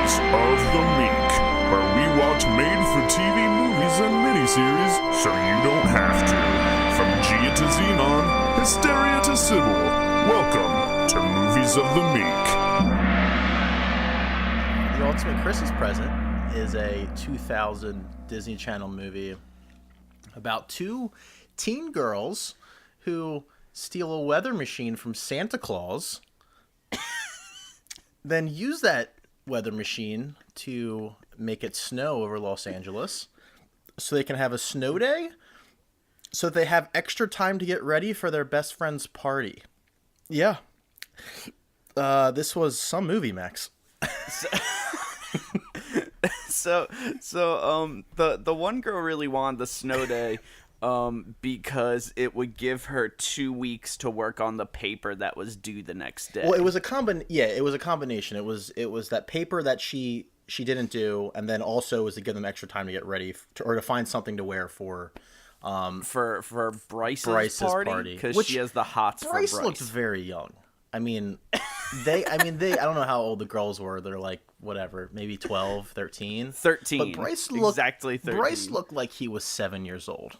Movies of the Meek, where we watch made-for-TV movies and miniseries so you don't have to. From Gia to Xenon, Hysteria to Sybil, welcome to Movies of the Meek. The Ultimate Christmas Present is a 2000 Disney Channel movie about two teen girls who steal a weather machine from Santa Claus, then use that weather machine to make it snow over Los Angeles so they can have a snow day, so they have extra time to get ready for their best friend's party. Yeah. This was some movie, Max. So the one girl really wanted the snow day because it would give her 2 weeks to work on the paper that was due the next day. Well, it was a combination. It was that paper that she didn't do, and then also was to give them extra time to get ready or to find something to wear for Bryce's party, because she has the hots for Bryce. Bryce looked very young. I mean, they I don't know how old the girls were. They're like, whatever, maybe 12, 13. 13. But Bryce exactly 13. Bryce looked like he was 7 years old.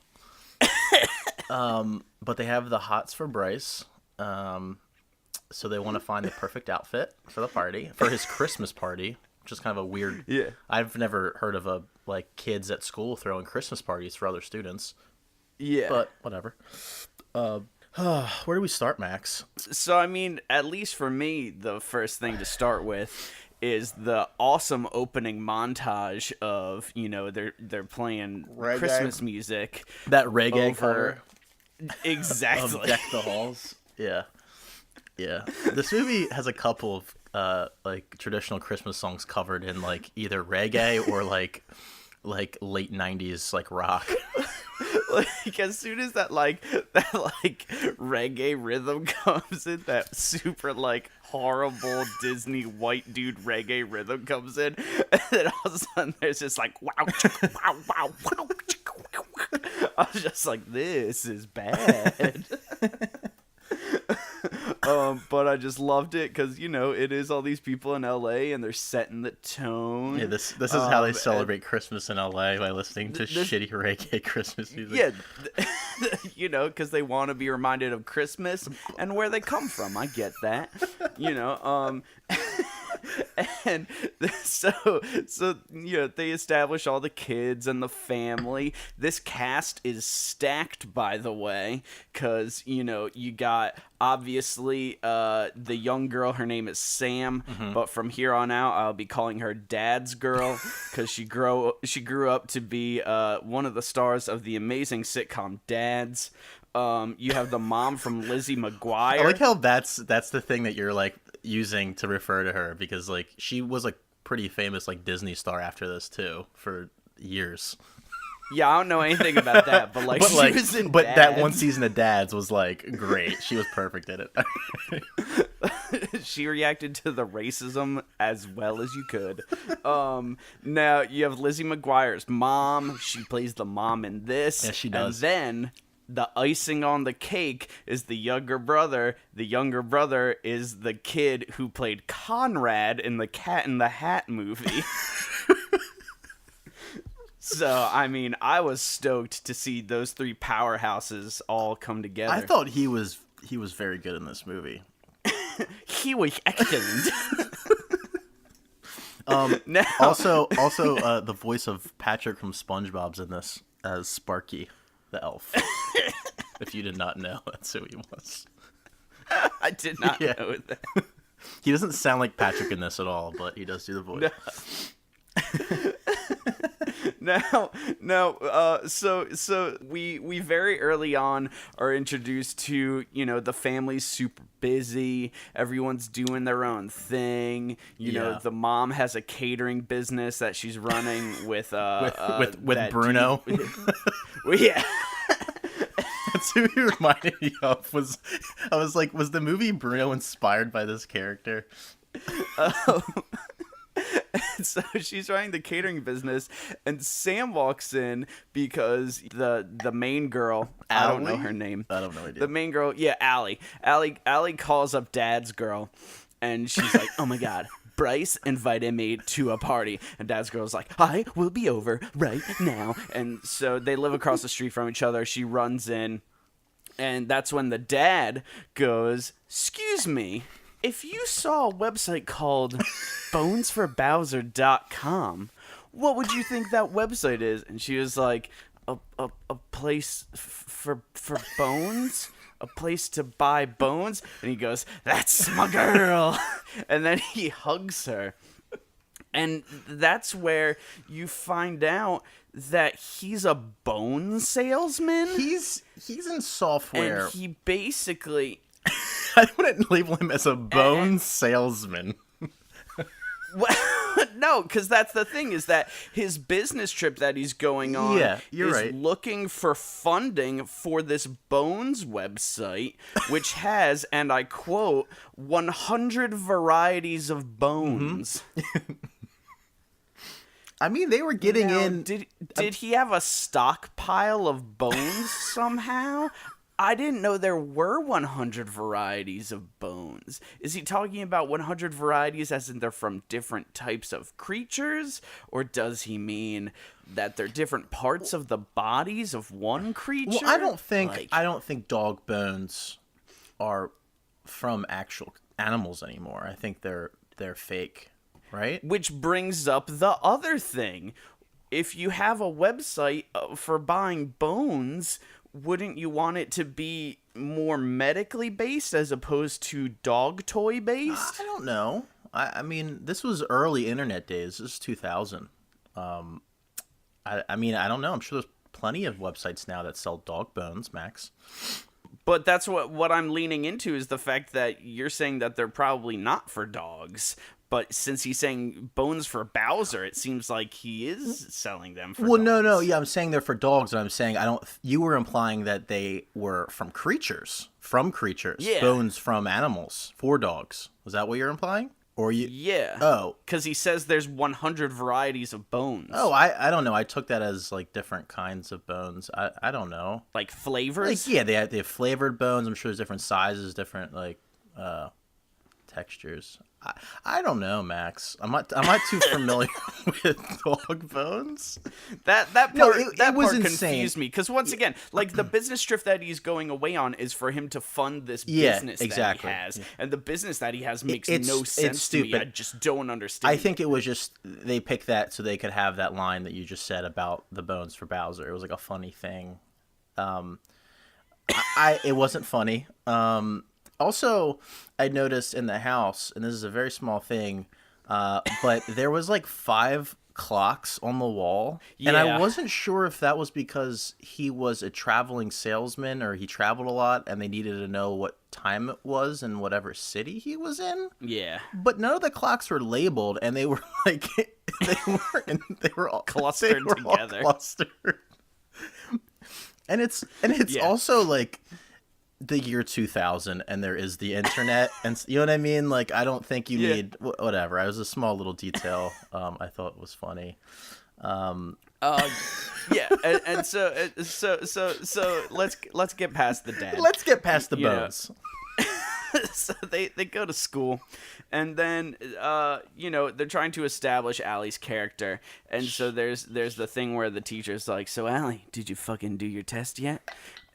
But they have the hots for Bryce. So they want to find the perfect outfit for the party, for his Christmas party, which is kind of a weird. Yeah. I've never heard of kids at school throwing Christmas parties for other students. Yeah. But whatever. Where do we start, Max? So, I mean, at least for me, the first thing to start with is the awesome opening montage of, they're playing reggae. Christmas music. That reggae cover. Exactly. Of Deck the Halls. Yeah. Yeah. This movie has a couple of traditional Christmas songs covered in either reggae or late 90s rock. As soon as that reggae rhythm comes in, that super horrible Disney white dude reggae rhythm comes in, and then all of a sudden there's just wow, wow, wow, wow. I was just like, this is bad. But I just loved it because it is all these people in LA and they're setting the tone. Yeah, this is how they celebrate Christmas in LA, by listening to shitty reggae Christmas music. Yeah, because they want to be reminded of Christmas and where they come from. I get that, and so they establish all the kids and the family. This cast is stacked, by the way, because you got obviously the young girl. Her name is Sam, but from here on out I'll be calling her Dad's girl because she grew up to be one of the stars of the amazing sitcom Dads. You have the mom from Lizzie McGuire. I like how that's the thing that you're using to refer to her, because she was a pretty famous Disney star after this too for years. Yeah, I don't know anything about that, but she was in but Dads. That one season of Dads was great. She was perfect in it. She reacted to the racism as well as you could. Now you have Lizzie McGuire's mom. She plays the mom in this. Yeah, she does. And then the icing on the cake is the younger brother. The younger brother is the kid who played Conrad in the Cat in the Hat movie. So, I mean, I was stoked to see those three powerhouses all come together. I thought he was very good in this movie. He was excellent. Now. Also, the voice of Patrick from SpongeBob's in this as Sparky, the elf. If you did not know, that's who he was. I did not know that. He doesn't sound like Patrick in this at all, but he does do the voice. So we very early on are introduced to, the family's super busy. Everyone's doing their own thing. You know, the mom has a catering business that she's running with Bruno. Yeah. That's who he reminded me of. Was the movie Bruno inspired by this character? So she's running the catering business, and Sam walks in because the main girl, I don't know her name. I don't know idea. The main girl, yeah, Allie calls up Dad's girl, And she's like, oh my God, Bryce invited me to a party. And Dad's girl's like, I will be over right now. And so they live across the street from each other. She runs in. And that's when the dad goes, excuse me, if you saw a website called bonesforbowser.com, what would you think that website is? And she was like, a place for bones? A place to buy bones? And he goes, that's my girl. And then he hugs her. And that's where you find out that he's a bone salesman. He's in software. And he basically... I wouldn't label him as a bone salesman. Well, no, because that's the thing, is that his business trip that he's going on is looking for funding for this Bones website, which has, and I quote, 100 varieties of bones. Mm-hmm. I mean, they were getting in... Did he have a stockpile of bones somehow? I didn't know there were 100 varieties of bones. Is he talking about 100 varieties as in they're from different types of creatures? Or does he mean that they're different parts of the bodies of one creature? Well, I don't think dog bones are from actual animals anymore. I think they're fake, right? Which brings up the other thing. If you have a website for buying bones, wouldn't you want it to be more medically based as opposed to dog toy based? I don't know. I mean, this was early internet days. This is 2000. I mean, I don't know. I'm sure there's plenty of websites now that sell dog bones, Max. But that's what I'm leaning into, is the fact that you're saying that they're probably not for dogs. But since he's saying bones for Bowser, it seems like he is selling them for dogs. No. Yeah, I'm saying they're for dogs, and I'm saying you were implying that they were from creatures. Yeah. Bones from animals for dogs. Was that what you're implying? Or you? Yeah. Oh. Because he says there's 100 varieties of bones. Oh, I don't know. I took that as, like, different kinds of bones. I don't know. Like flavors? Like, yeah, they have flavored bones. I'm sure there's different sizes, different, like, textures. I don't know, Max. I'm not too familiar with dog bones. That part was part insane. Confused me, because once again, like, the business trip that he's going away on is for him to fund this business that he has, and the business that he has makes no sense to me. I just don't understand. I think it was just they picked that so they could have that line that you just said about the bones for Bowser. It was like a funny thing. It wasn't funny. Also, I noticed in the house, and this is a very small thing, but there was like 5 clocks on the wall. Yeah. And I wasn't sure if that was because he was a traveling salesman or he traveled a lot and they needed to know what time it was in whatever city he was in. Yeah. But none of the clocks were labeled, and they were like, they were all clustered together. And it's also like the year 2000, and there is the internet, and you know what I mean? Like, I don't think you need whatever. It was a small little detail. I thought was funny. And so let's get past the dad. Let's get past the bones. So they go to school, and then they're trying to establish Allie's character, and so there's the thing where the teacher's like, so Allie, did you fucking do your test yet?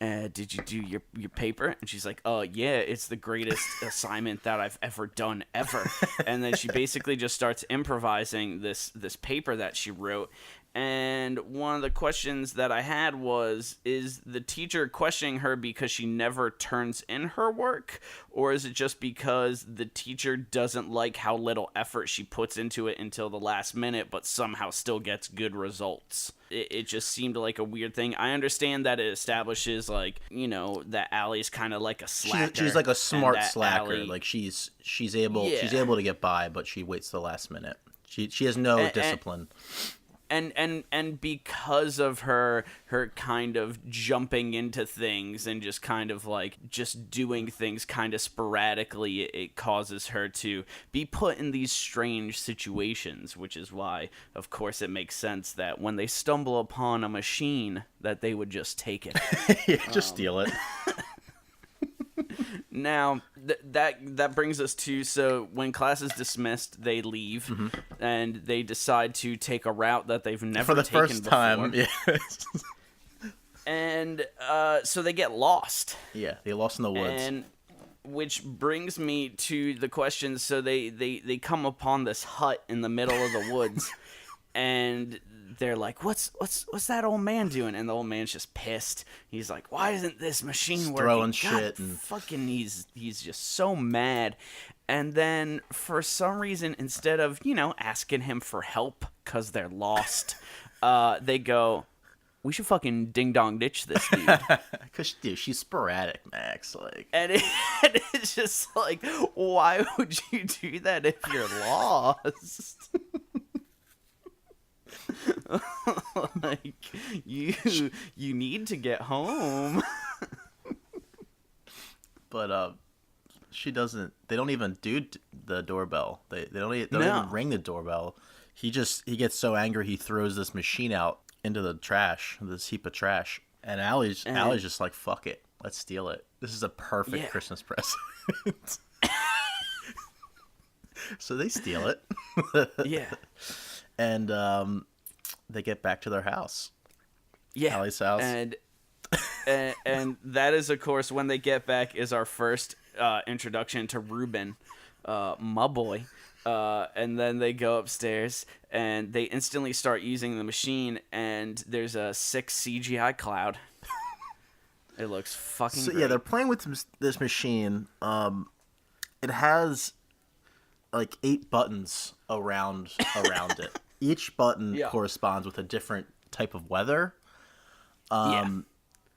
Did you do your paper? And she's like, oh yeah, it's the greatest assignment that I've ever done ever. And then she basically just starts improvising this paper that she wrote. And one of the questions that I had was, is the teacher questioning her because she never turns in her work? Or is it just because the teacher doesn't like how little effort she puts into it until the last minute, but somehow still gets good results? It just seemed like a weird thing. I understand that it establishes, like, that Allie's kind of like a slacker. She's like a smart slacker. Like, she's able to get by, but she waits the last minute. She has no discipline. And because of her kind of jumping into things and just kind of like just doing things kind of sporadically, it causes her to be put in these strange situations, which is why, of course, it makes sense that when they stumble upon a machine, that they would just take it. Just steal it. Now, that brings us to, so when class is dismissed, they leave, and they decide to take a route that they've never For the taken first before. time, yeah. And so they get lost. Yeah, they lost in the woods. And which brings me to the question, so they come upon this hut in the middle of the woods, and they're like, what's that old man doing? And the old man's just pissed. He's like, why isn't this machine working? Throwing God, shit and fucking he's just so mad. And then for some reason, instead of, asking him for help because they're lost, they go, we should fucking ding dong ditch this dude. Because, dude, she's sporadic, Max. Like, And it's just like, why would you do that if you're lost? Like, you need to get home. but she doesn't. They don't even do the doorbell. They don't even ring the doorbell. He gets so angry he throws this machine out into the trash, this heap of trash. And Allie's just like, fuck it, let's steal it. This is a perfect Christmas present. So they steal it. Yeah. And they get back to their house. Yeah. Allie's house. And that is, of course, when they get back, is our first introduction to Ruben, my boy. And then they go upstairs, and they instantly start using the machine, and there's a sick CGI cloud. It looks fucking great. Yeah, they're playing with this machine. It has like 8 buttons around it. Each button corresponds with a different type of weather.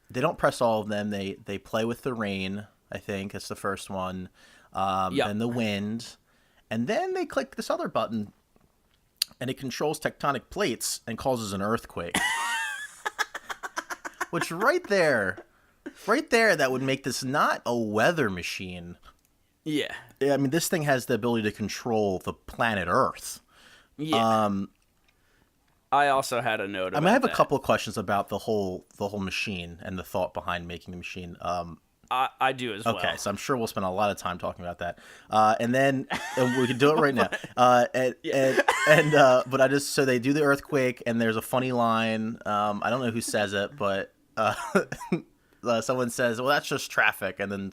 They don't press all of them. They play with the rain, I think. That's the first one. Then the wind. And then they click this other button, and it controls tectonic plates and causes an earthquake. Which right there, that would make this not a weather machine. Yeah. I mean, this thing has the ability to control the planet Earth. Yeah. I also had a note about I have that. a couple of questions about the whole machine and the thought behind making the machine. I do as well. Okay, so I'm sure we'll spend a lot of time talking about that, and we can do it right now. But so they do the earthquake, and there's a funny line. I don't know who says it, but someone says, "Well, that's just traffic," and then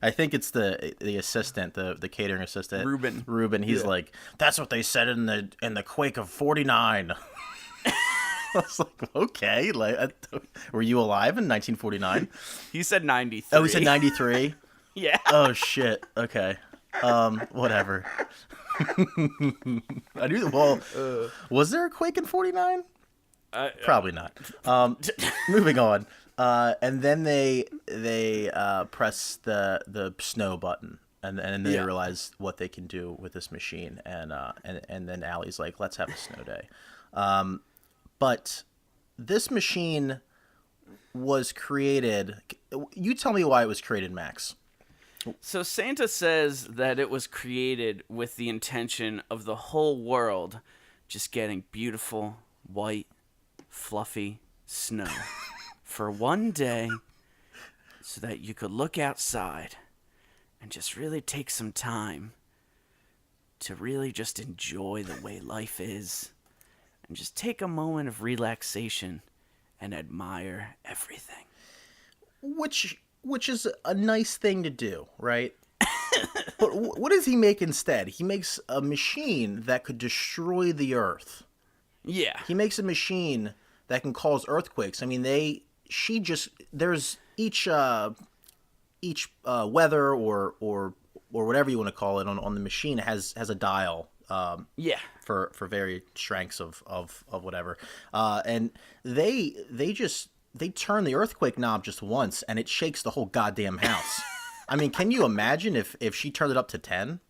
I think it's the assistant, the catering assistant, Ruben. He's like, "That's what they said in the quake of '49." I was like, okay, were you alive in 1949? He said 93. Oh, he said 93? Yeah. Oh, shit. Okay. Whatever. I knew. Well, was there a quake in 49? Probably not. Moving on. And then they press the snow button, and then they realize what they can do with this machine, and then Allie's like, let's have a snow day. But this machine was created. You tell me why it was created, Max. So Santa says that it was created with the intention of the whole world just getting beautiful, white, fluffy snow for one day, so that you could look outside and just really take some time to really just enjoy the way life is. And just take a moment of relaxation and admire everything. Which is a nice thing to do, right? But what does he make instead? He makes a machine that could destroy the Earth. Yeah. He makes a machine that can cause earthquakes. I mean, there's each weather or whatever you want to call it on the machine has a dial. For various strengths of whatever, and they turn the earthquake knob just once, and it shakes the whole goddamn house. I mean, can you imagine if she turned it up to 10?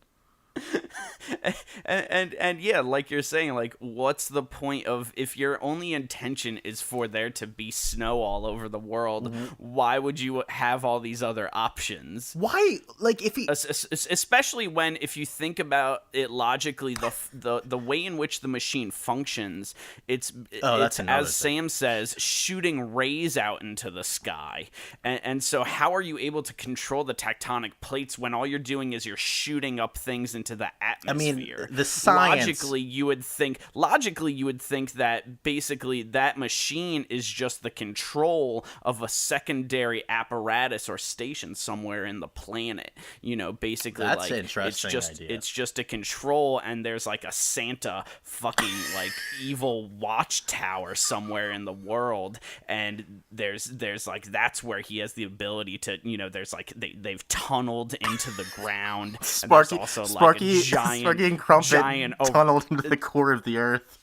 And yeah, like you're saying, like, what's the point of, if your only intention is for there to be snow all over the world, why would you have all these other options? Why? Like, if he... Especially when, if you think about it logically, the way in which the machine functions, it's that's another as thing. Sam says, shooting rays out into the sky. And so how are you able to control the tectonic plates when all you're doing is you're shooting up things into the atmosphere? The science... Logically, you would think that basically that machine is just the control of a secondary apparatus or station somewhere in the planet. You know, basically, That's like, an interesting idea. It's just a control, and there's like a Santa fucking like evil watchtower somewhere in the world, and there's like, that's where he has the ability to, you know, there's like they've tunneled into the ground. Sparky, and also Sparky, like a giant, Sparky and Crumpet giant tunneled into the core of the earth.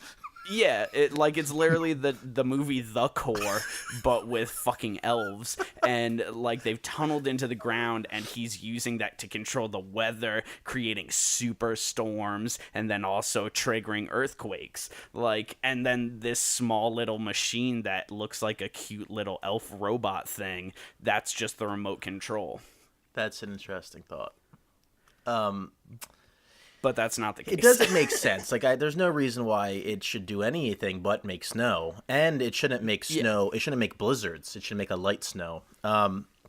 Yeah, it's literally the movie The Core, but with fucking elves, and like they've tunneled into the ground, and he's using that to control the weather, creating superstorms, and then also triggering earthquakes. Like, and then this small little machine that looks like a cute little elf robot thing, that's just the remote control. That's an interesting thought. But that's not the case. It doesn't make sense. Like, there's no reason why it should do anything but make snow, and it shouldn't make snow. It shouldn't make blizzards. It should make a light snow.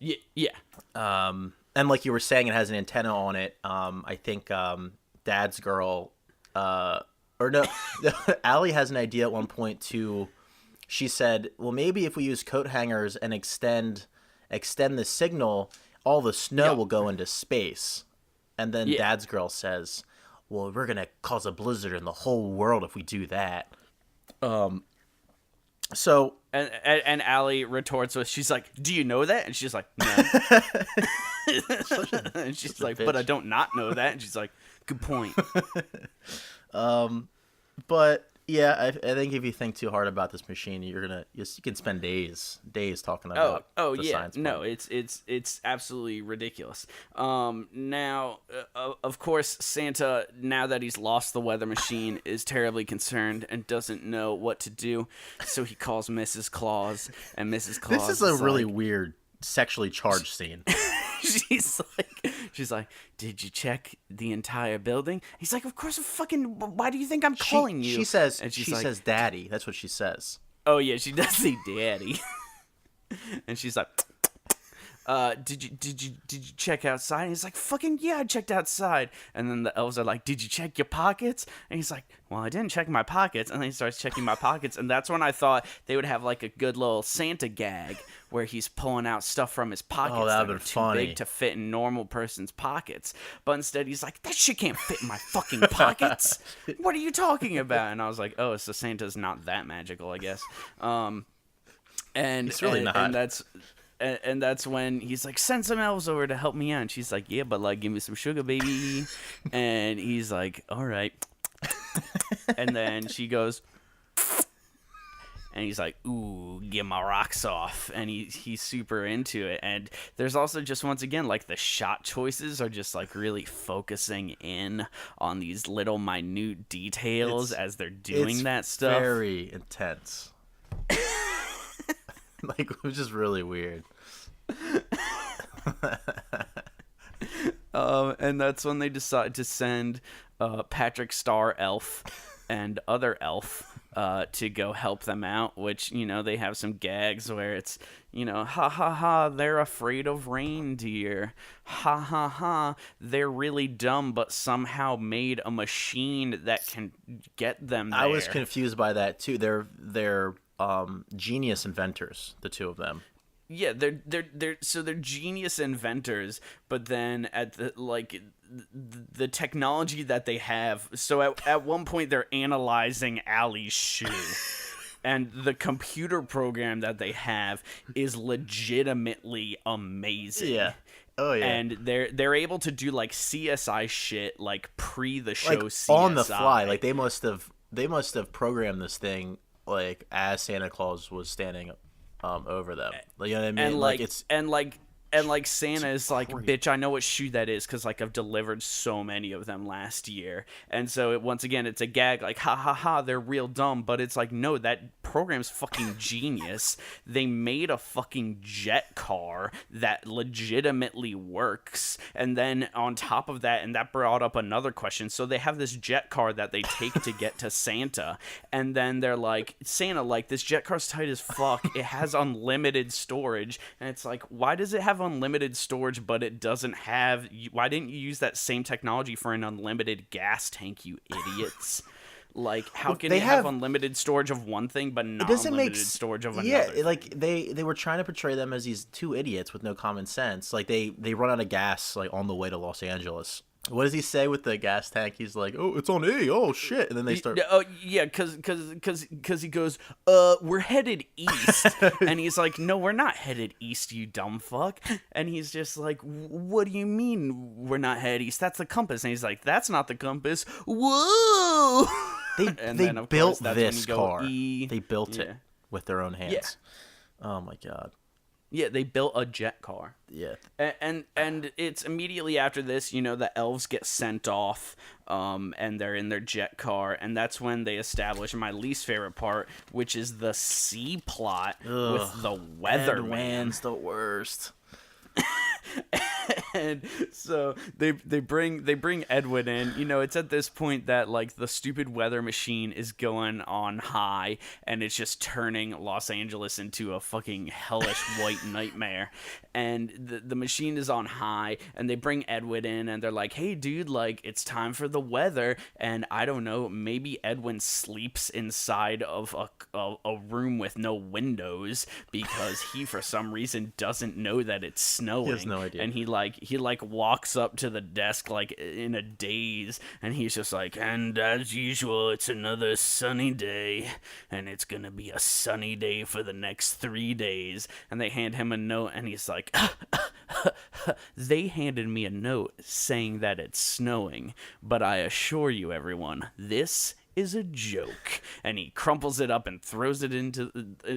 Yeah. And like you were saying, it has an antenna on it. I think Dad's girl, or no, Allie has an idea at one point too. She said, "Well, maybe if we use coat hangers and extend the signal, all the snow will go into space." And then Dad's girl says, "Well, we're gonna cause a blizzard in the whole world if we do that." So and Allie retorts with, she's like, "Do you know that?" And she's like, "No." And she's like, "But I don't not know that." And she's like, "Good point." But yeah, I think if you think too hard about this machine, you can spend days talking about. The science part. It's absolutely ridiculous. Now, of course, Santa, now that he's lost the weather machine, is terribly concerned and doesn't know what to do. So he calls Mrs. Claus, and Mrs. Claus. This is a really weird sexually charged scene. She's like, "Did you check the entire building?" He's like, "Of course, why do you think I'm calling you?" She says, and she says, "Daddy." That's what she says. Oh yeah, she does say "Daddy." And she's like, did you check outside?" And he's like, "Fucking yeah, I checked outside." And then the elves are like, "Did you check your pockets?" And he's like, "Well, I didn't check my pockets." And then he starts checking my pockets, and that's when I thought they would have like a good little Santa gag where he's pulling out stuff from his pockets that are too big to fit in normal person's pockets. But instead he's like, "That shit can't fit in my fucking pockets. What are you talking about?" And I was like, "Oh, so Santa's not that magical, I guess." And it's really not. And that's when he's like, "Send some elves over to help me out." And she's like, "Yeah, but like, give me some sugar, baby." And he's like, "All right." And then she goes, and he's like, "Ooh, get my rocks off." And he's super into it. And there's also just, once again, like, the shot choices are just like really focusing in on these little minute details as they're doing that stuff. Very intense. Like, which is really weird. And that's when they decide to send Patrick Star Elf and other elf to go help them out, which, you know, they have some gags where it's, you know, "Ha ha ha, they're afraid of reindeer. Ha ha ha, they're really dumb but somehow made a machine that can get them there." I was confused by that too. They're genius inventors, the two of them. Yeah, they're genius inventors, but then at the technology that they have. So at one point they're analyzing Allie's shoe, and the computer program that they have is legitimately amazing. Yeah. Oh yeah. And they're able to do like CSI shit, like pre the show, like, CSI on the fly. Like they must have programmed this thing like as Santa Claus was standing over them. Like, you know what I mean? And And like Santa is like, great. bitch, I know what shoe that is because like I've delivered so many of them last year. And so once again, it's a gag like, ha ha ha, they're real dumb. But it's like, no, that program's fucking genius. They made a fucking jet car that legitimately works. And then on top of that, and that brought up another question. So they have this jet car that they take to get to Santa. And then they're like, Santa, like, this jet car's tight as fuck. It has unlimited storage. And it's like, why does it have unlimited storage, but it doesn't have... Why didn't you use that same technology for an unlimited gas tank, you idiots? Like, how can they it have have unlimited storage of one thing, but not unlimited storage of another? Yeah, like, they were trying to portray them as these two idiots with no common sense. Like, they run out of gas, like, on the way to Los Angeles. What does he say with the gas tank? He's like, "Oh, it's on A. Oh shit!" And then they start. Oh yeah, because he goes, we're headed east, and he's like, "No, we're not headed east, you dumb fuck." And he's just like, "What do you mean we're not headed east? That's the compass." And he's like, "That's not the compass." Whoa! They built this car. E. They built it with their own hands. Yeah. Oh my god. Yeah, they built a jet car. Yeah. And it's immediately after this, you know, the elves get sent off, and they're in their jet car, and that's when they establish my least favorite part, which is the C plot with the weatherman. Edwin's the worst. And so they bring Edwin in. You know, it's at this point that like the stupid weather machine is going on high, and it's just turning Los Angeles into a fucking hellish white nightmare. And the machine is on high, and they bring Edwin in, and they're like, "Hey, dude, like it's time for the weather." And I don't know, maybe Edwin sleeps inside of a room with no windows because he for some reason doesn't know that it's snowing. He has no idea. And he walks up to the desk like in a daze, and he's just like, "And as usual, it's another sunny day, and it's gonna be a sunny day for the next 3 days." And they hand him a note, and he's like, "They handed me a note saying that it's snowing, but I assure you, everyone, this is a joke." And he crumples it up and throws it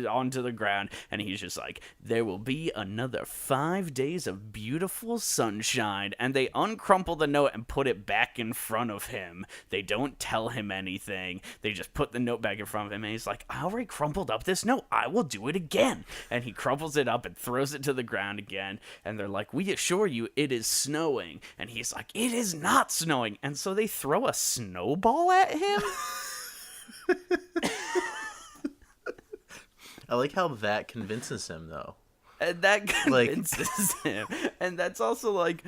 onto the ground, and he's just like, "There will be another 5 days of beautiful sunshine." And they uncrumple the note and put it back in front of him. They don't tell him anything. They just put the note back in front of him, and he's like, "I already crumpled up this note. I will do it again." And he crumples it up and throws it to the ground again, and they're like, "We assure you it is snowing." And he's like, "It is not snowing." And so they throw a snowball at him. I like how that convinces him, though. And that convinces him. And that's also like,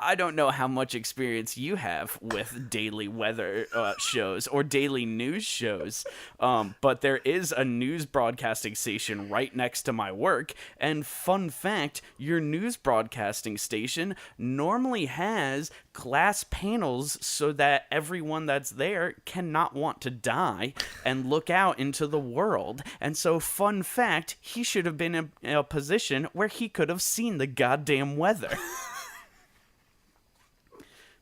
I don't know how much experience you have with daily weather shows or daily news shows, but there is a news broadcasting station right next to my work. And fun fact, your news broadcasting station normally has glass panels so that everyone that's there cannot want to die and look out into the world. And so, fun fact, he should have been in a position where he could have seen the goddamn weather.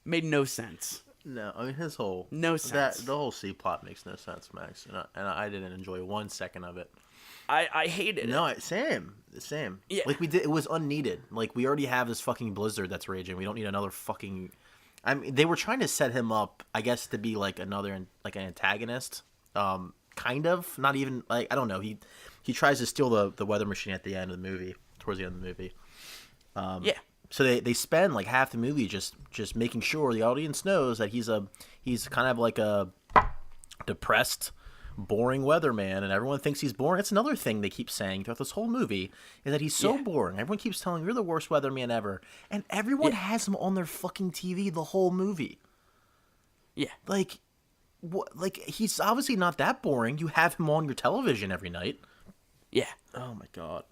Made no sense. No, I mean the whole C plot makes no sense, Max, and I didn't enjoy 1 second of it. I hated it. No, same. Yeah. Like it was unneeded. Like we already have this fucking blizzard that's raging. We don't need another fucking. I mean, they were trying to set him up, I guess, to be like another like an antagonist. Kind of, not even like I don't know. He tries to steal the weather machine at the end of the movie, towards the end of the movie. Yeah. So they spend like half the movie just making sure the audience knows that he's kind of like a depressed, boring weatherman, and everyone thinks he's boring. That's another thing they keep saying throughout this whole movie is that he's so boring. Everyone keeps telling him, "You're the worst weatherman ever," and everyone has him on their fucking TV the whole movie. Yeah, like what? Like he's obviously not that boring. You have him on your television every night. Yeah. Oh my god.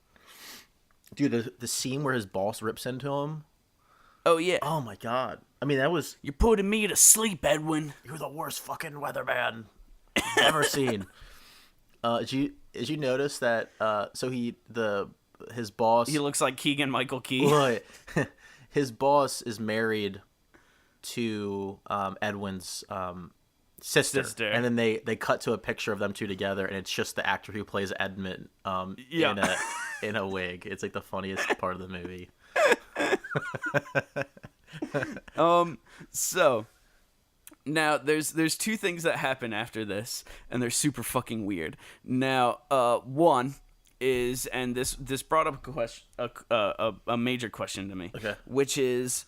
Dude, the scene where his boss rips into him. Oh, yeah. Oh, my God. I mean, that was... You're putting me to sleep, Edwin. You're the worst fucking weatherman I've ever seen. Did you notice that, his boss... He looks like Keegan-Michael Key. Right. His boss is married to Edwin's sister. And then they cut to a picture of them two together, and it's just the actor who plays Edmund in a wig. It's like the funniest part of the movie. So now there's two things that happen after this, and they're super fucking weird. Now, one is, and this brought up a question, a major question to me, Okay. which is,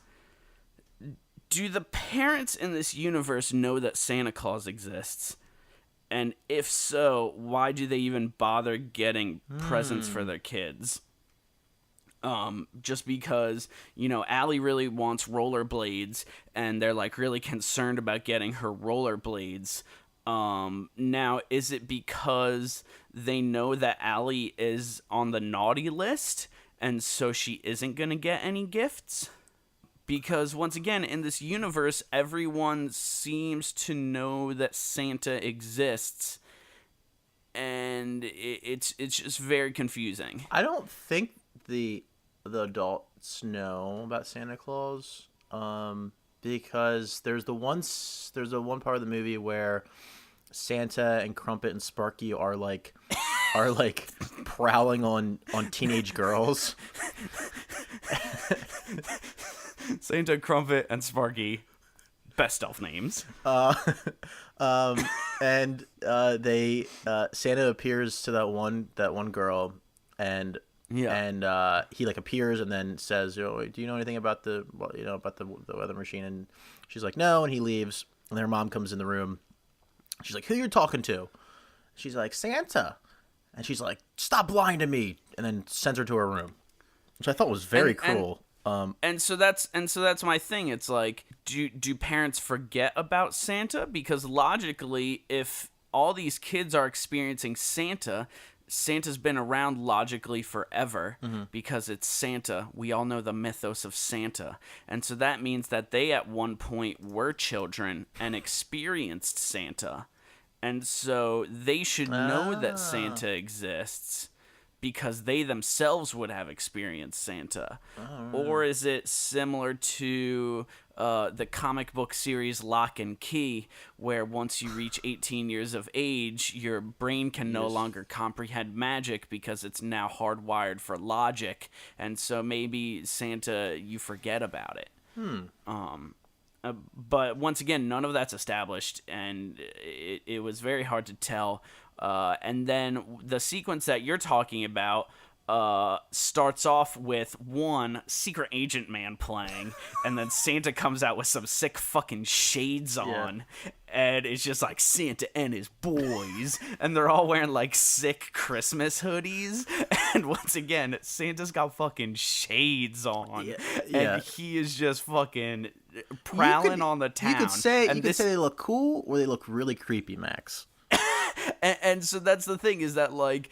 do the parents in this universe know that Santa Claus exists? And if so, why do they even bother getting presents for their kids? Just because, Allie really wants rollerblades, and they're like really concerned about getting her rollerblades. Now, is it because they know that Allie is on the naughty list, and so she isn't gonna get any gifts? Because once again, in this universe, everyone seems to know that Santa exists, and it's just very confusing. I don't think the adults know about Santa Claus, because there's the one part of the movie where Santa and Crumpet and Sparky are like prowling on teenage girls. Santa, Crumpet, and Sparky, best elf names. And Santa appears to that one girl, and he like appears and then says, do you know anything about the weather machine? And she's like, no, and he leaves. And then her mom comes in the room. She's like, who you talking to? She's like, Santa. And she's like, stop lying to me, and then sends her to her room, which I thought was very cruel. And so that's my thing. It's like, do parents forget about Santa? Because logically, if all these kids are experiencing Santa's been around logically forever, because it's Santa. We all know the mythos of Santa. And so that means that they at one point were children and experienced Santa. And so they should know that Santa exists, because they themselves would have experienced Santa. Or is it similar to the comic book series Lock and Key, where once you reach 18 years of age, your brain can no longer comprehend magic because it's now hardwired for logic, and so maybe Santa, you forget about it. But once again, none of that's established, and it was very hard to tell. And then the sequence that you're talking about starts off with one Secret Agent Man playing, and then Santa comes out with some sick fucking shades on, and it's just like Santa and his boys, and they're all wearing like sick Christmas hoodies, and once again, Santa's got fucking shades on, and he is just fucking prowling on the town. You could say they look cool, or they look really creepy, Max. And so that's the thing, is that like,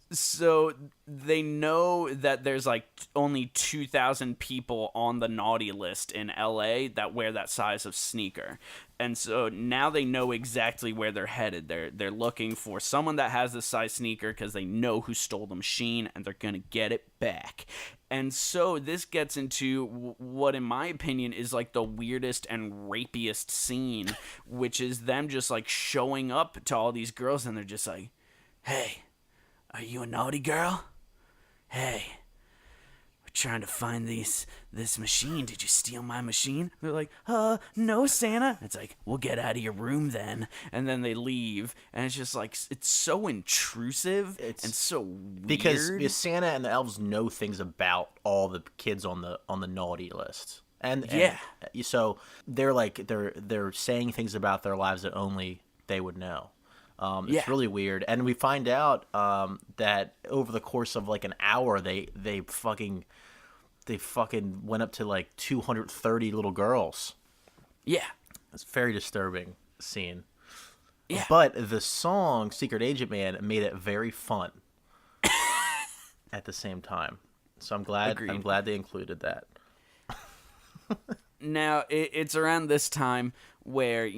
so they know that there's like only 2,000 people on the naughty list in LA that wear that size of sneaker. And so now they know exactly where they're headed. They're looking for someone that has this size sneaker because they know who stole the machine, and they're going to get it back. And so this gets into what, in my opinion, is like the weirdest and rapiest scene, which is them just like showing up to all these girls, and they're just like, hey, are you a naughty girl? Hey, we're trying to find this machine. Did you steal my machine? They're like, no, Santa. It's like, we'll get out of your room then. And then they leave, and it's just like, it's so intrusive and so weird. Because Santa and the elves know things about all the kids on the naughty list. And so they're saying things about their lives that only they would know. It's really weird, and we find out that over the course of like an hour, they fucking went up to like 230 little girls. Yeah, it's a very disturbing scene. Yeah, but the song "Secret Agent Man" made it very fun at the same time. So I'm glad they included that. Now, it's around this time where,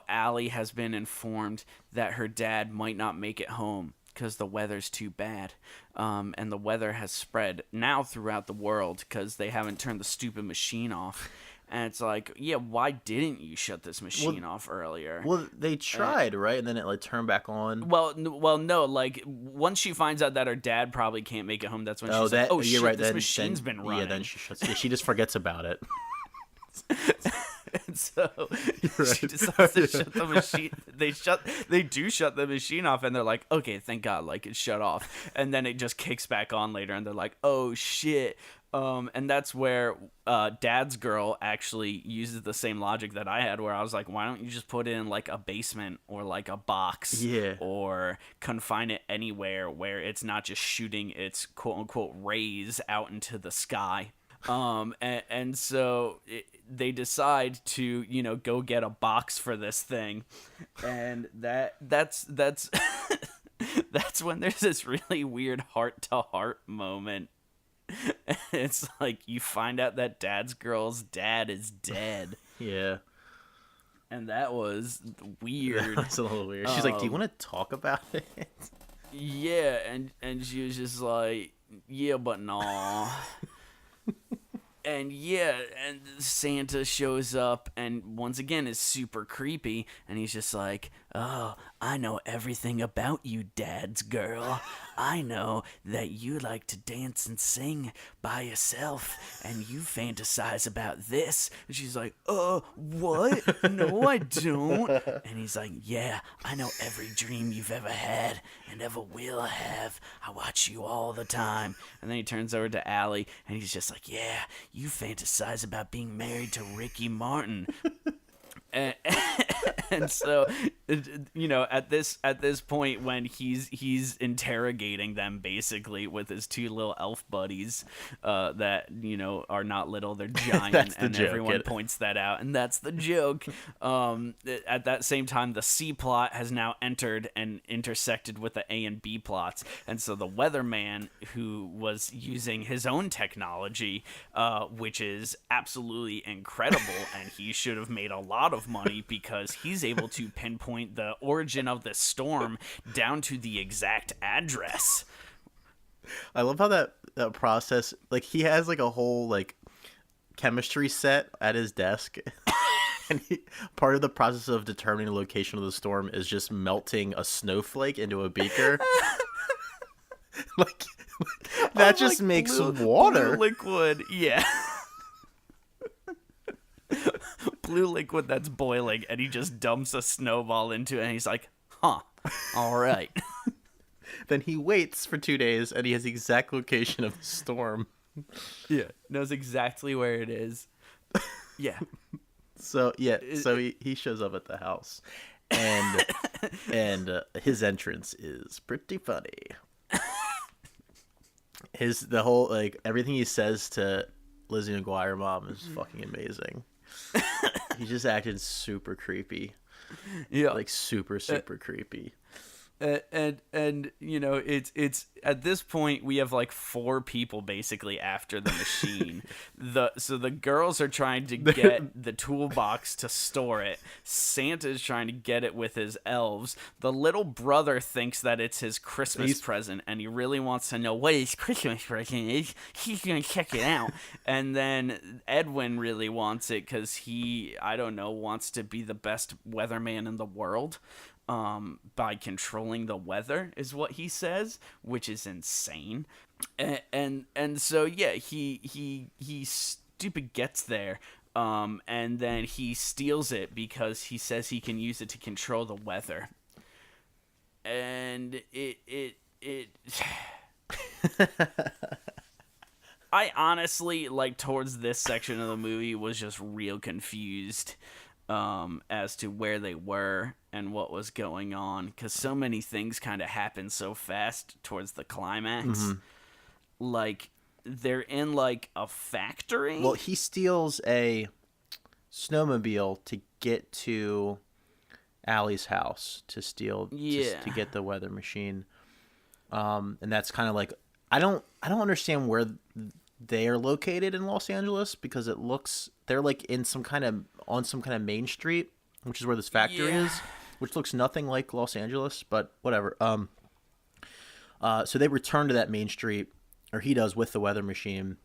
Allie has been informed that her dad might not make it home because the weather's too bad. And the weather has spread now throughout the world because they haven't turned the stupid machine off. And it's like, yeah, why didn't you shut this machine off earlier? Well, they tried, right? And then it like turned back on. Well, no. Like once she finds out that her dad probably can't make it home, that's when she's like, "Oh shit, right. this machine's been running." Yeah, then she shuts. Yeah, she just forgets about it. And so she decides to shut the machine. They do shut the machine off, and they're like, "Okay, thank God, like it's shut off." And then it just kicks back on later, and they're like, "Oh shit." And that's where Dad's girl actually uses the same logic that I had, where I was like, why don't you just put it in like a basement or like a box, or confine it anywhere where it's not just shooting its quote unquote rays out into the sky. And so they decide to, you know, go get a box for this thing, and that's that's when there's this really weird heart to heart moment. It's like you find out that Dad's girl's dad is dead. Yeah. And that was weird. That's a little weird. She's like, "Do you want to talk about it?" Yeah, and she was just like, "Yeah, but no." And yeah, and Santa shows up and once again is super creepy, and he's just like, "Oh, I know everything about you, Dad's girl. I know that you like to dance and sing by yourself, and you fantasize about this." And she's like, what? No, I don't." And he's like, "Yeah, I know every dream you've ever had and ever will have. I watch you all the time." And then he turns over to Allie, and he's just like, "Yeah, you fantasize about being married to Ricky Martin." And so, you know, at this point when he's interrogating them basically with his two little elf buddies, that, you know, are not little, they're giant, and joke. everyone points that out, and that's the joke. At that same time, the C plot has now entered and intersected with the A and B plots, and so the weatherman, who was using his own technology, which is absolutely incredible, and he should have made a lot of money because he's able to pinpoint the origin of the storm down to the exact address. I love how that process, like, he has like a whole like chemistry set at his desk. And part of the process of determining the location of the storm is just melting a snowflake into a beaker. like that just makes water. Blue liquid, yeah. Blue liquid that's boiling, and he just dumps a snowball into it, and he's like, "Huh, all right." Then he waits for 2 days, and he has the exact location of the storm. Yeah, knows exactly where it is. Yeah. So he shows up at the house, and his entrance is pretty funny. The whole, like, everything he says to Lizzie McGuire mom is fucking amazing. He just acted super creepy. Yeah, like super creepy. And you know, it's at this point we have like 4 people basically after the machine. So the girls are trying to get the toolbox to store it. Santa's trying to get it with his elves. The little brother thinks that it's his Christmas present, and he really wants to know what his Christmas present is. He's gonna check it out. And then Edwin really wants it because he, I don't know, wants to be the best weatherman in the world. By controlling the weather is what he says, which is insane. And so yeah, he stupid gets there, and then he steals it because he says he can use it to control the weather. And it I honestly, like, towards this section of the movie was just real confused as to where they were and what was going on, because so many things kind of happen so fast towards the climax. Mm-hmm. Like, they're in like a factory. Well, he steals a snowmobile to get to Allie's house to steal, to get the weather machine. And that's kind of like, I don't understand where they are located in Los Angeles, because it looks, they're like in on some kind of main street, which is where this factory is, which looks nothing like Los Angeles, but whatever. So they return to that main street, or he does, with the weather machine,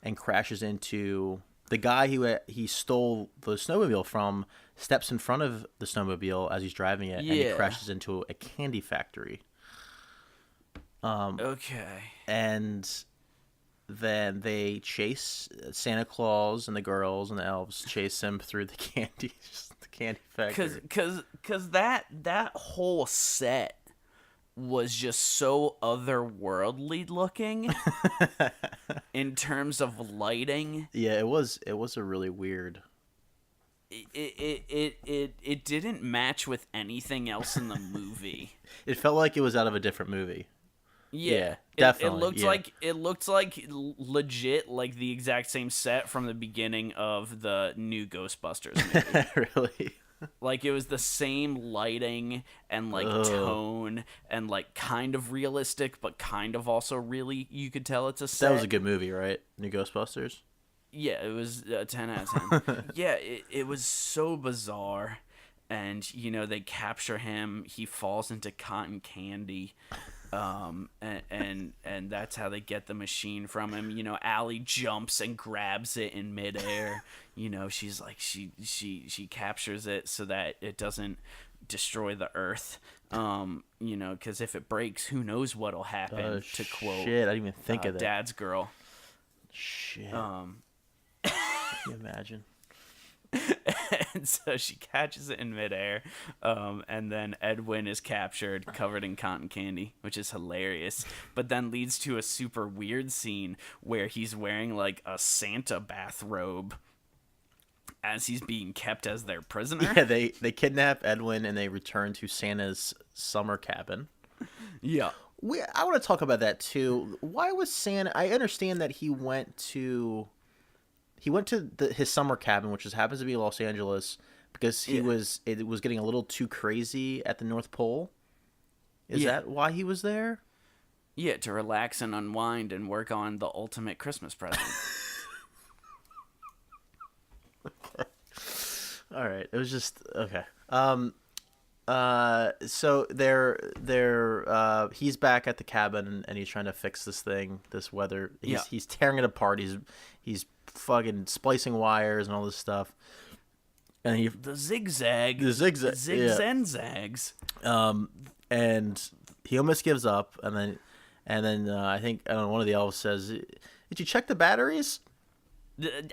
and crashes into the guy who he stole the snowmobile from steps in front of the snowmobile as he's driving it, and he crashes into a candy factory. Okay. And then they chase Santa Claus, and the girls and the elves chase him through the candy factory. Cause that whole set was just so otherworldly looking in terms of lighting. Yeah, it was a really weird. It didn't match with anything else in the movie. It felt like it was out of a different movie. Yeah, definitely. It looked like legit like the exact same set from the beginning of the new Ghostbusters movie. Really? Like it was the same lighting and like tone and like kind of realistic, but kind of also really you could tell it's a set. That was a good movie, right? New Ghostbusters. Yeah, it was a 10 out of 10. Yeah, it was so bizarre. And, you know, they capture him. He falls into cotton candy. And that's how they get the machine from him. You know, Allie jumps and grabs it in midair. You know, she's like, she captures it so that it doesn't destroy the earth. You know, because if it breaks, who knows what'll happen, to quote shit, I didn't even think of that. Dad's Girl. Shit. Can you imagine? And so she catches it in midair, and then Edwin is captured, covered in cotton candy, which is hilarious, but then leads to a super weird scene where he's wearing like a Santa bathrobe as he's being kept as their prisoner. Yeah, they kidnap Edwin and they return to Santa's summer cabin. Yeah. I want to talk about that too. Why was Santa? I understand that he went to his summer cabin, which happens to be Los Angeles, because it was getting a little too crazy at the North Pole. Is that why he was there? Yeah, to relax and unwind and work on the ultimate Christmas present. Okay. All right. It was just okay. So he's back at the cabin and he's trying to fix this weather. He's tearing it apart. He's fucking splicing wires and all this stuff. And the zigzag and zags. And he almost gives up, and then I think one of the elves says, "Did you check the batteries?"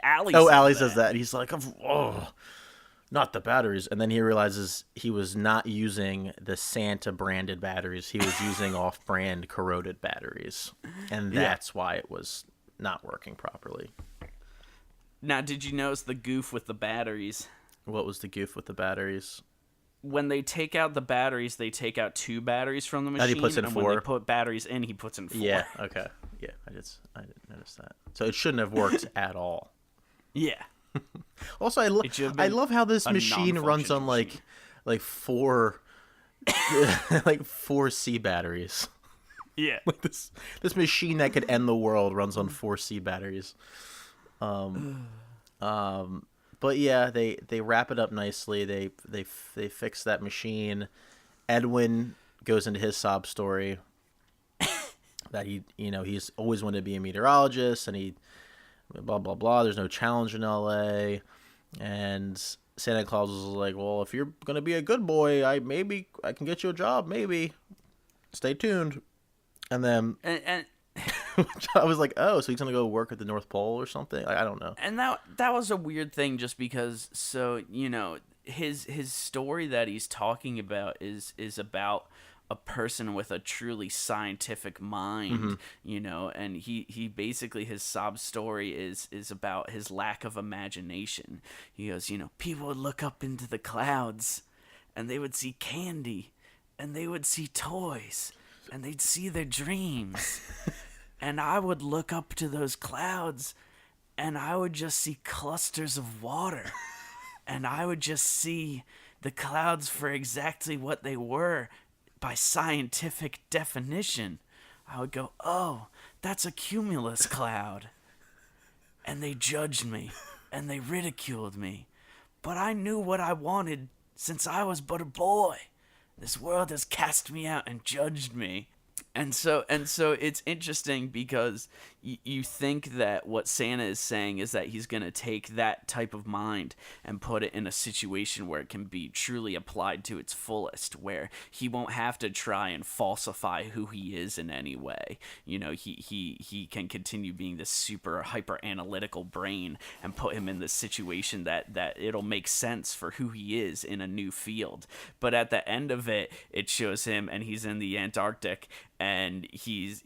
Allie says that. And he's like, "Oh, not the batteries." And then he realizes he was not using the Santa branded batteries. He was using off-brand corroded batteries, and that's why it was not working properly. Now, did you notice the goof with the batteries? What was the goof with the batteries? When they take out the batteries, they take out 2 batteries from the machine. And he puts in 4. When they put batteries in, he puts in 4. Yeah, okay. Yeah, I didn't notice that. So it shouldn't have worked at all. Yeah. Also, I love how this machine runs on like 4 like 4 C batteries. Yeah. Like this machine that could end the world runs on 4 C batteries. But yeah, they wrap it up nicely. They fix that machine. Edwin goes into his sob story that he's always wanted to be a meteorologist, and he blah blah blah. There's no challenge in LA, and Santa Claus was like, "Well, if you're gonna be a good boy, I can get you a job. Maybe stay tuned." And then and I was like, "Oh, so he's gonna go work at the North Pole or something?" I don't know. And that was a weird thing, just because. So his story that he's talking about is about a person with a truly scientific mind, and he basically, his sob story is about his lack of imagination. He goes, people would look up into the clouds and they would see candy and they would see toys and they'd see their dreams. And I would look up to those clouds and I would just see clusters of water. And I would just see the clouds for exactly what they were by scientific definition. I would go, "Oh, that's a cumulus cloud." And they judged me and they ridiculed me. But I knew what I wanted since I was but a boy. This world has cast me out and judged me. And so it's interesting because you think that what Santa is saying is that he's going to take that type of mind and put it in a situation where it can be truly applied to its fullest, where he won't have to try and falsify who he is in any way. You know, he can continue being this super hyper analytical brain and put him in this situation that it'll make sense for who he is in a new field. But at the end of it, it shows him and he's in the Antarctic, and he's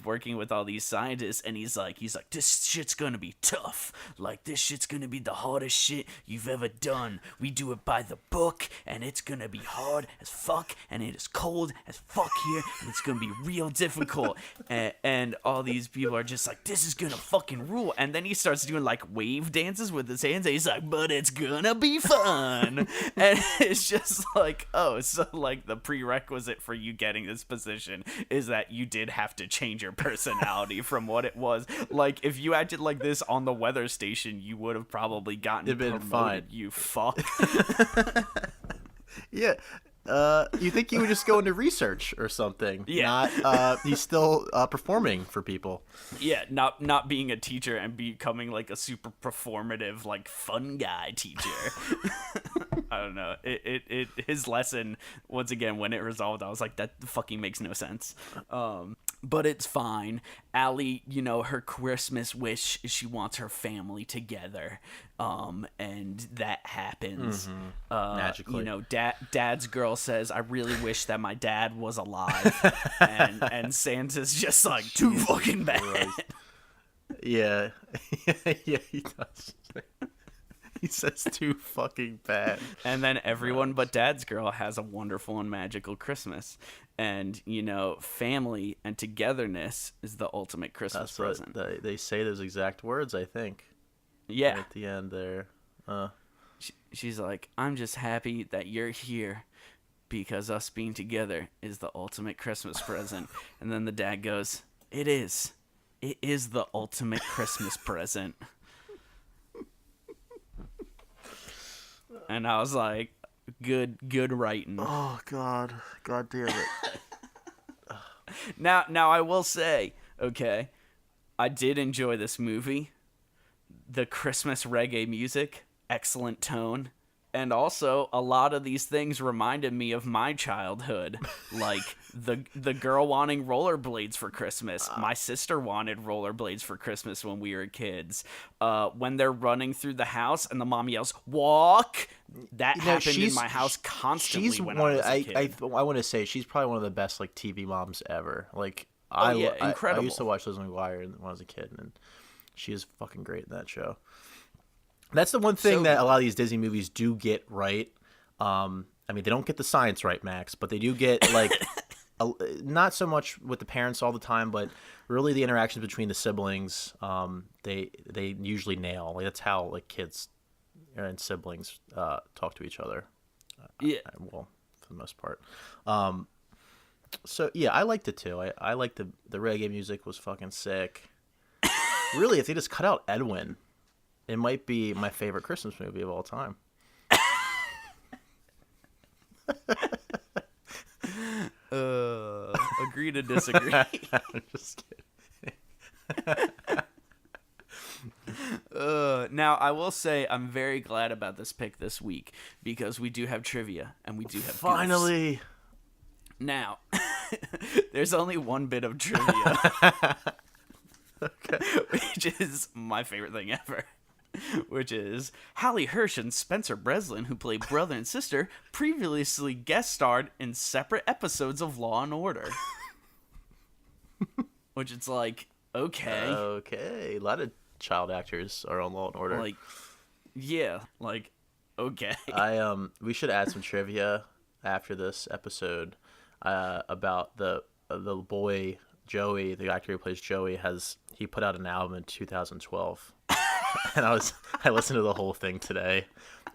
working with all these scientists, and he's like, this shit's gonna be tough. Like, this shit's gonna be the hardest shit you've ever done. We do it by the book, and it's gonna be hard as fuck, and it is cold as fuck here, and it's gonna be real difficult. And all these people are just like, this is gonna fucking rule. And then he starts doing like wave dances with his hands, and he's like, but it's gonna be fun. And it's just like, oh, so like the prerequisite for you getting this position is that you did have to change your personality from what it was. Like, if you acted like this on the weather station, you would have probably gotten It'd been promoted, fine. you fuck. Yeah. You think he would just go into research or something? Yeah. Not, he's still performing for people. Yeah, not being a teacher and becoming like a super performative, like fun guy teacher. I don't know. His lesson, once again, when it resolved, I was like, that fucking makes no sense. But it's fine. Allie, you know, her Christmas wish is she wants her family together. And that happens. Magically. You know, dad's girl says, I really wish that my dad was alive. and Santa's just like, too fucking bad. Christ. Yeah. Yeah, he does. He says too fucking bad. And then everyone but dad's girl has a wonderful and magical Christmas. And, you know, family and togetherness is the ultimate Christmas present. They say those exact words, I think. Yeah. At the end there. She's like, I'm just happy that you're here because us being together is the ultimate Christmas present. And then the dad goes, It is the ultimate Christmas present. And I was like, good writing. Oh, God. God damn it. Now I will say, okay, I did enjoy this movie. The Christmas reggae music, excellent tone. And also, a lot of these things reminded me of my childhood. Like, the girl wanting rollerblades for Christmas. My sister wanted rollerblades for Christmas when we were kids. When they're running through the house and the mom yells, walk! That happened in my house constantly when I was a kid. I want to say, she's probably one of the best, like, TV moms ever. Like, incredible. I used to watch Lizzie McGuire when I was a kid, and she is fucking great in that show. That's the one thing that a lot of these Disney movies do get right. I mean, they don't get the science right, Max, but they do get, like, not so much with the parents all the time, but really the interactions between the siblings, they usually nail. Like, that's how, like, kids and siblings talk to each other. Yeah. Well, for the most part. So, yeah, I liked it, too. I liked the reggae music was fucking sick. Really, if they just cut out Edwin, it might be my favorite Christmas movie of all time. Agree to disagree. I'm just kidding. Now, I will say I'm very glad about this pick this week because we do have trivia and we do have Finally. Goofs. Now, there's only one bit of trivia, Okay. which is my favorite thing ever. Which is Hallie Hirsch and Spencer Breslin, who played brother and sister, previously guest starred in separate episodes of Law and Order. Which it's like, okay. Okay. A lot of child actors are on Law and Order. Like, yeah, like, okay. We should add some trivia after this episode about the boy Joey, the actor who plays Joey. He put out an album in 2012. And I listened to the whole thing today,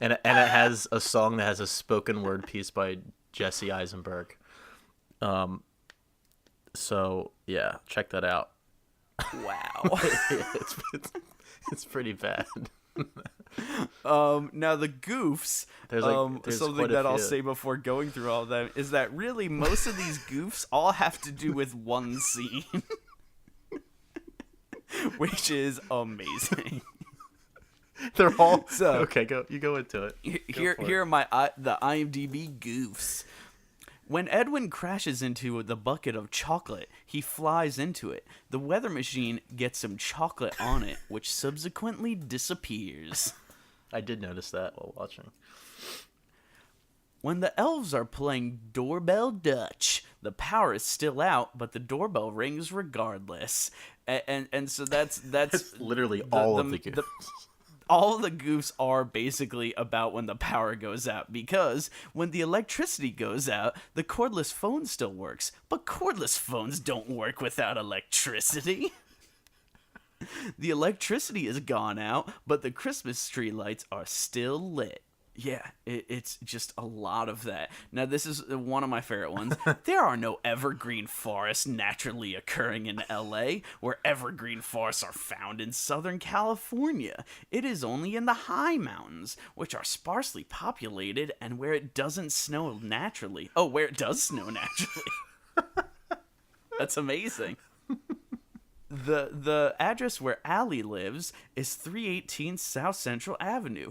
and it has a song that has a spoken word piece by Jesse Eisenberg. So yeah, check that out. Wow. it's pretty bad. Now the goofs, There's something quite a that I'll few. say before going through all of them is that really most of these goofs all have to do with one scene, which is amazing. They're all So- okay. You go into it. Here are the IMDb goofs. When Edwin crashes into the bucket of chocolate, he flies into it. The weather machine gets some chocolate on it, which subsequently disappears. I did notice that while watching. When the elves are playing Doorbell Dutch, the power is still out, but the doorbell rings regardless. And so that's It's literally all of the goofs. all the goofs are basically about when the power goes out, because when the electricity goes out, the cordless phone still works, but cordless phones don't work without electricity. The electricity is gone out, but the Christmas tree lights are still lit. Yeah, it's just a lot of that. Now, this is one of my favorite ones. There are no evergreen forests naturally occurring in LA, where evergreen forests are found in Southern California. It is only in the high mountains, which are sparsely populated, and where it doesn't snow naturally. Oh, where it does snow naturally. That's amazing. The address where Allie lives is 318 South Central Avenue,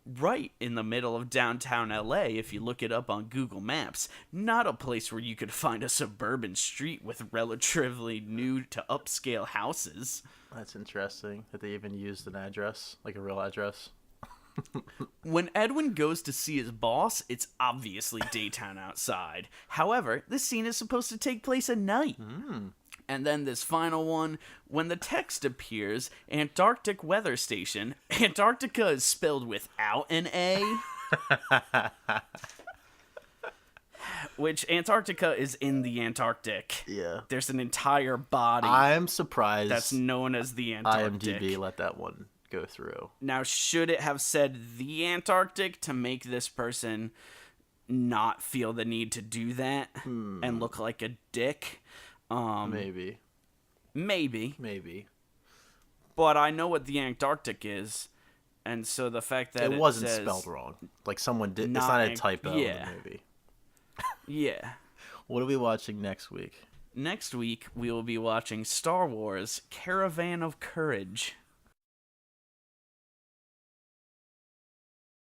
right in the middle of downtown LA if you look it up on Google Maps. Not a place where you could find a suburban street with relatively new to upscale houses. That's interesting that they even used an address, like a real address. When Edwin goes to see his boss, it's obviously daytime outside. However, this scene is supposed to take place at night. And then this final one, when the text appears, Antarctic Weather Station, Antarctica is spelled without an A. Which Antarctica is in the Antarctic. Yeah. There's an entire body I'm surprised that's known as the Antarctic. IMDb let that one go through. Now, should it have said the Antarctic to make this person not feel the need to do that and look like a dick? Maybe. Maybe. But I know what the Antarctic is, and so the fact that It wasn't says, spelled wrong. Like someone did. It's not not a an- typo yeah. in the movie. Yeah. What are we watching next week? Next week, we will be watching Star Wars Caravan of Courage.